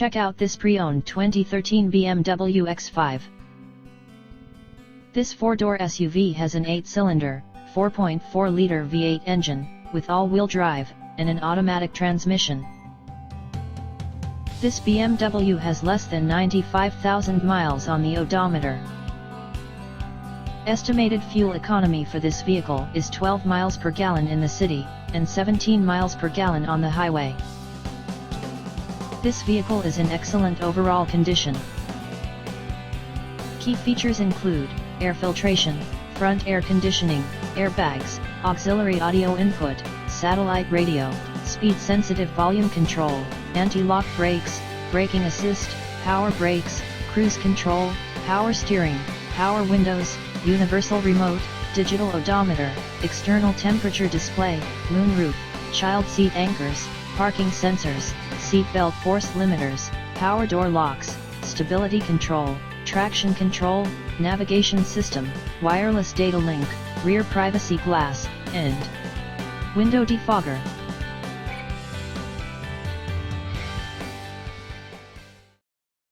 Check out this pre-owned 2013 BMW X5. This 4-door SUV has an 8-cylinder, 4.4-liter V8 engine, with all-wheel drive, and an automatic transmission. This BMW has less than 95,000 miles on the odometer. Estimated fuel economy for this vehicle is 12 miles per gallon in the city, and 17 miles per gallon on the highway. This vehicle is in excellent overall condition. Key features include air filtration, front air conditioning, airbags, auxiliary audio input, satellite radio, speed-sensitive volume control, anti-lock brakes, braking assist, power brakes, cruise control, power steering, power windows, universal remote, digital odometer, external temperature display, moonroof, child seat anchors, parking sensors, seat belt force limiters, power door locks, stability control, traction control, navigation system, wireless data link, rear privacy glass, and window defogger.